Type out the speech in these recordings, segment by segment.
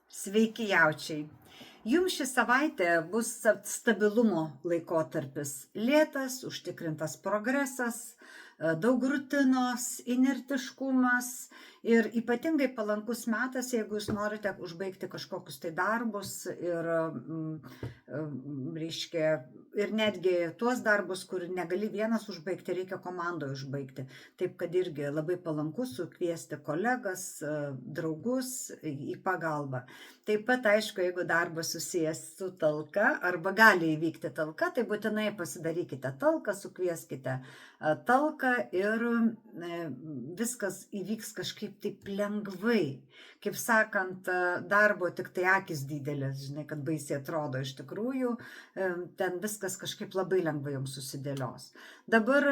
Sveiki, jaučiai. Jums ši savaitė bus stabilumo laikotarpis. Lėtas, užtikrintas progresas, daug rutinos, inertiškumas ir ypatingai palankus metas, jeigu jūs norite užbaigti kažkokius tai darbus reiškia, ir netgi tuos darbus, kur negali vienas užbaigti, reikia komandoje užbaigti. Taip, kad irgi labai palanku sukviesti kolegas, draugus į pagalbą. Taip pat, aišku, jeigu darbas susijęs su talka arba gali įvykti talka, tai būtinai pasidarykite talką, sukvieskite talką ir viskas įvyks kažkaip taip lengvai. Kaip sakant, darbo tik tai akis didelės, žinai, kad baisiai atrodo iš tikrųjų, ten viskas kažkaip labai lengvai jums susidėlios. Dabar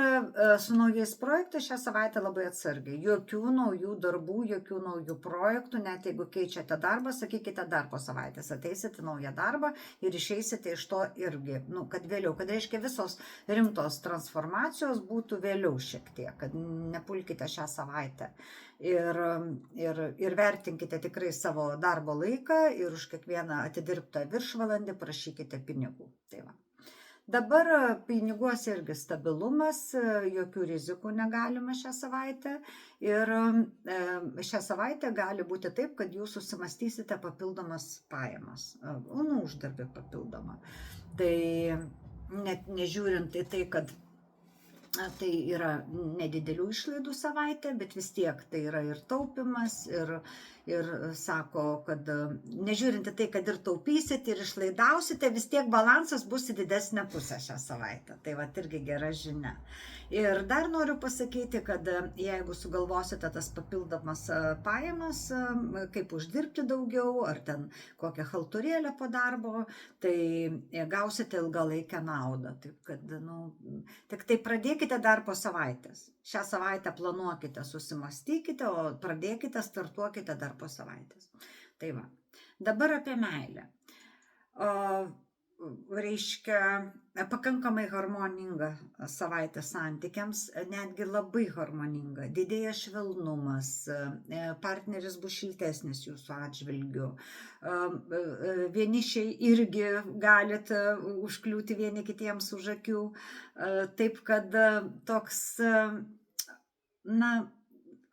su naujais projektais šią savaitę labai atsargiai. Jokių naujų darbų, jokių naujų projektų, net jeigu keičiate darbą, sakykite dar po savaitės, ateisite naują darbą ir išeisite iš to irgi, kad vėliau, kad reiškia visos rimtos transformacijos būtų vėliau šiek tiek, kad nepulkite šią savaitę. Ir vertinkite tikrai savo darbo laiką ir už kiekvieną atidirbtą viršvalandį prašykite pinigų. Tai va. Dabar piniguose irgi stabilumas, jokių rizikų negalima šią savaitę. Ir šią savaitę gali būti taip, kad jūs susimastysite papildomas pajamas, uždarbį papildomą. Tai net nežiūrint į tai, kad tai yra nedidelių išlaidų savaitė, bet vis tiek tai yra ir taupimas, ir sako, kad nežiūrint į tai, kad ir taupysit, ir išlaidausite, vis tiek balansas bus į didesnę pusę šią savaitę. Tai va, irgi gera žinia. Ir dar noriu pasakyti, kad jeigu sugalvosite tas papildomas pajamas, kaip uždirbti daugiau, ar ten kokią halturėlę po darbo, tai gausite ilgalaikę naudą. Taip kad, tik tai pradėkite dar po savaitės. Šią savaitę planuokite, susimastykite, o pradėkite, startuokite dar po savaitės. Tai va. Dabar apie meilę. Reiškia, pakankamai harmoninga savaitė santykiams, netgi labai harmoninga. Didėja švelnumas, partneris bus šiltesnis jūsų atžvilgiu. Vienišiai irgi galit užkliūti vieni kitiems už akių. Taip kad toks,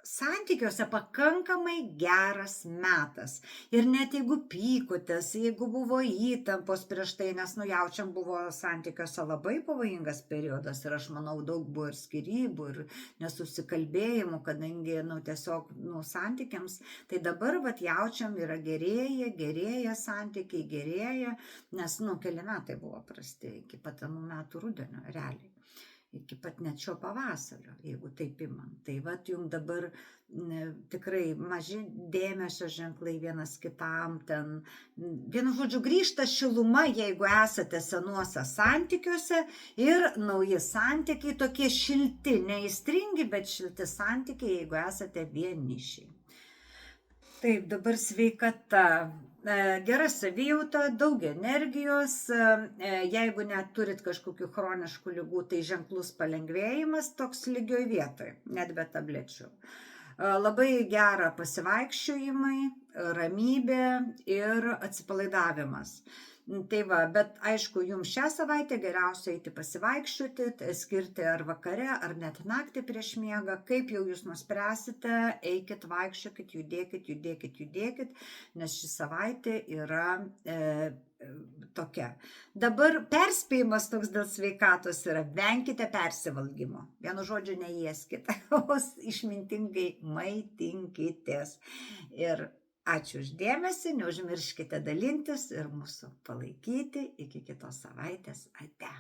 santykiuose pakankamai geras metas. Ir net jeigu pykotės, jeigu buvo įtampos prieš tai, nes jaučiam buvo santykiuose labai pavojingas periodas ir aš manau daug buvo ir skyrybų, ir nesusikalbėjimų, kadangi tiesiog santykiams, tai dabar jaučiam yra gerėja santykiai, gerėja, nes keli metai buvo prasti iki pat metų rudenio, realiai. Iki pat net šio pavasario, jeigu taip imant. Tai jums dabar tikrai maži dėmesio ženklai vienas kitam ten. Vienu žodžiu, grįžta šiluma, jeigu esate senuose santykiuose, ir nauji santykiai, tokie šilti, neįstringi, bet šilti santykiai, jeigu esate vienišiai. Taip, dabar sveikata. Gera savijauta, daug energijos, jeigu net turit kažkokių chroniškų ligų, tai ženklus palengvėjimas, toks lygioj vietoj, net be tablečių. Labai gera pasivaikščiojimai, ramybė ir atsipalaidavimas. Tai va, bet aišku, jums šią savaitę geriausia eiti pasivaikščioti, skirti ar vakare, ar net naktį prieš miegą, kaip jau jūs nuspręsite, eikit, vaikščiokit, judėkit, nes ši savaitė yra tokia. Dabar perspėjimas toks dėl sveikatos yra: venkite persivalgymo. Vienu žodžiu, neėskite, o išmintingai maitinkitės. Ir ačiū už dėmesį, neužmirškite dalintis ir mūsų palaikyti. Iki kitos savaitės. Ate.